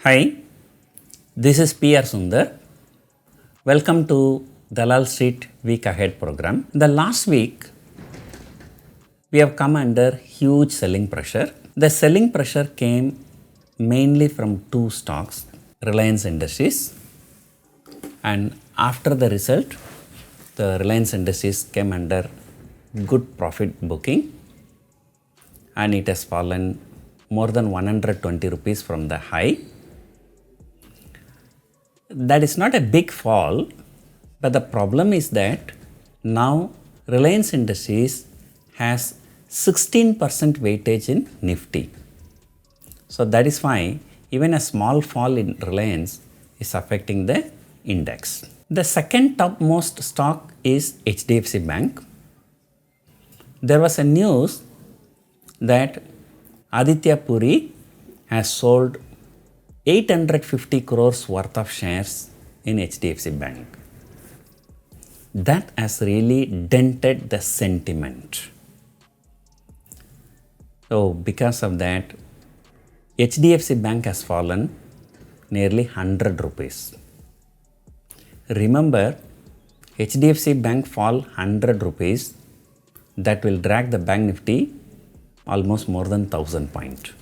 Hi, this is P R Sundar. Welcome to Dalal Street Week Ahead program. The last week, we have come under huge selling pressure. The selling pressure came mainly from two stocks, Reliance Industries, and after the result, the Reliance Industries came under good profit booking and it has fallen more than 120 rupees from the high. That is not a big fall, but the problem is that now Reliance Industries has 16% weightage in Nifty. So that is why even a small fall in Reliance is affecting the index. The second topmost stock is HDFC Bank. There was a news that Aditya Puri has sold 850 crores worth of shares in HDFC Bank. That has really dented the sentiment. So because of that, HDFC Bank has fallen nearly 100 rupees. Remember, HDFC Bank fall 100 rupees, that will drag the Bank Nifty almost more than 1000 points.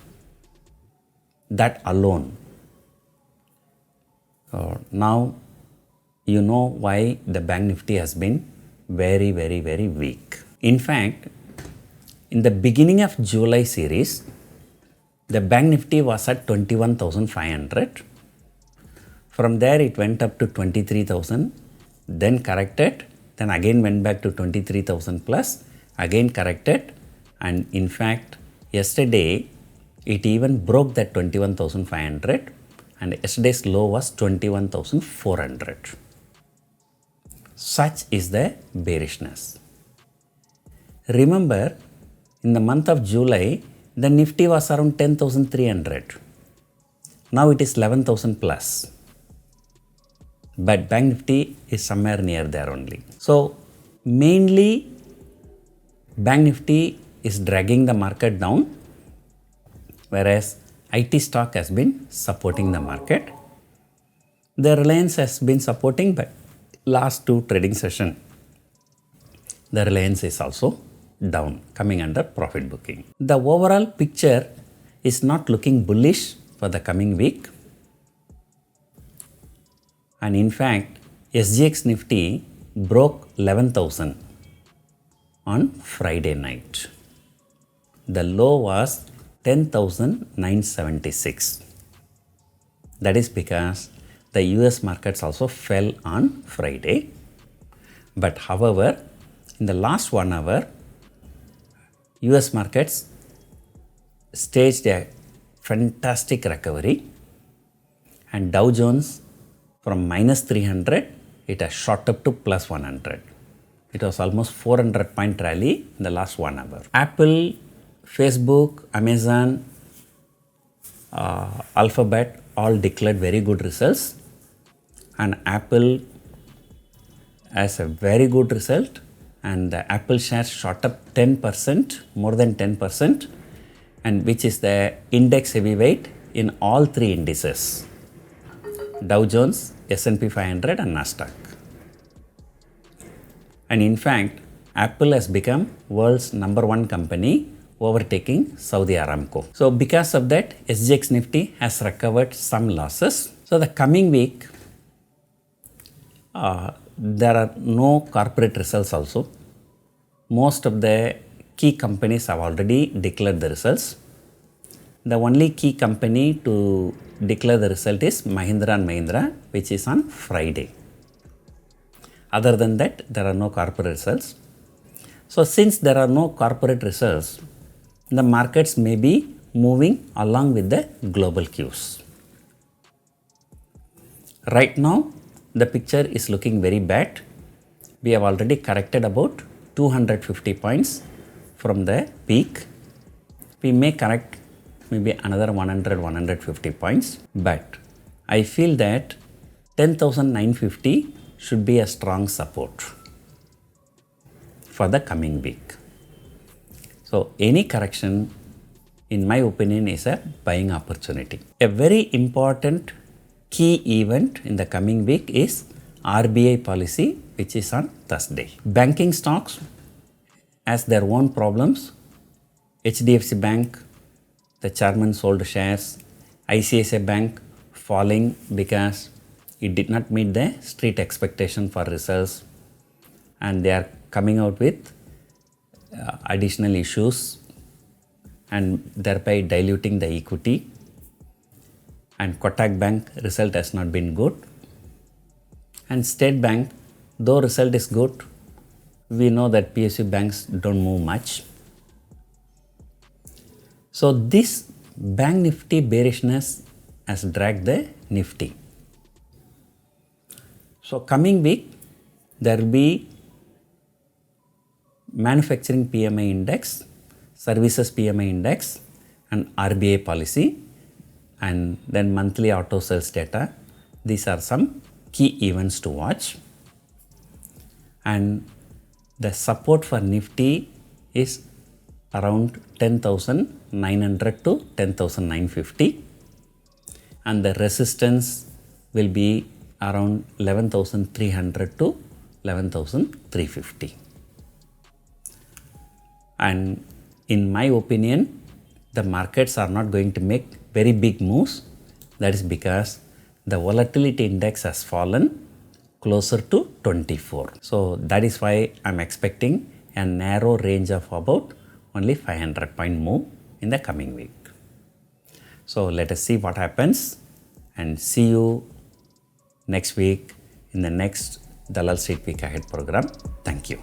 That alone. Now you know why the Bank Nifty has been very weak. In fact, in the beginning of July series, the Bank Nifty was at 21,500. From there it went up to 23,000, then corrected, then again went back to 23,000 plus, again corrected, and in fact yesterday it even broke that 21,500 and yesterday's low was 21,400. Such is the bearishness. Remember, in the month of July, the Nifty was around 10,300. Now it is 11,000 plus. But Bank Nifty is somewhere near there only. So mainly Bank Nifty is dragging the market down, whereas IT stock has been supporting the market. The Reliance has been supporting, but last two trading session, the Reliance is also down, coming under profit booking. The overall picture is not looking bullish for the coming week. And in fact, SGX Nifty broke 11,000 on Friday night. The low was 10,976. That is because the US markets also fell on Friday. But however, in the last 1 hour, US markets staged a fantastic recovery and Dow Jones from minus 300, it has shot up to plus 100. It was almost 400 point rally in the last 1 hour. Apple, Facebook, Amazon, Alphabet all declared very good results, and Apple has a very good result, and the Apple shares shot up 10%, more than 10%, and which is the index heavyweight in all three indices, Dow Jones, S&P 500 and Nasdaq. And in fact, Apple has become world's #1 company, overtaking Saudi Aramco. So because of that, SGX Nifty has recovered some losses. So the coming week, there are no corporate results also. Most of the key companies have already declared the results. The only key company to declare the result is Mahindra & Mahindra, which is on Friday. Other than that, there are no corporate results. So since there are no corporate results, the markets may be moving along with the global cues. Right now, the picture is looking very bad. We have already corrected about 250 points from the peak. We may correct maybe another 100-150 points, but I feel that 10,950 should be a strong support for the coming week. So any correction in my opinion, is a buying opportunity. A very important key event in the coming week is RBI policy, which is on Thursday. Banking stocks has their own problems. HDFC Bank, the chairman sold shares. ICICI Bank falling because it did not meet the street expectation for results, and they are coming out with additional issues and thereby diluting the equity. And Kotak Bank result has not been good. And State Bank, though result is good, we know that PSU banks don't move much. So this Bank Nifty bearishness has dragged the Nifty. So coming week, there will be manufacturing PMI index, services PMI index, and RBI policy, and then monthly auto sales data. These are some key events to watch. And the support for Nifty is around 10,900 to 10,950, and the resistance will be around 11,300 to 11,350. And in my opinion, the markets are not going to make very big moves. That is because the volatility index has fallen closer to 24. So that is why I'm expecting a narrow range of about only 500 point move in the coming week. So let us see what happens, and see you next week in the next Dalal Street Week Ahead program. Thank you.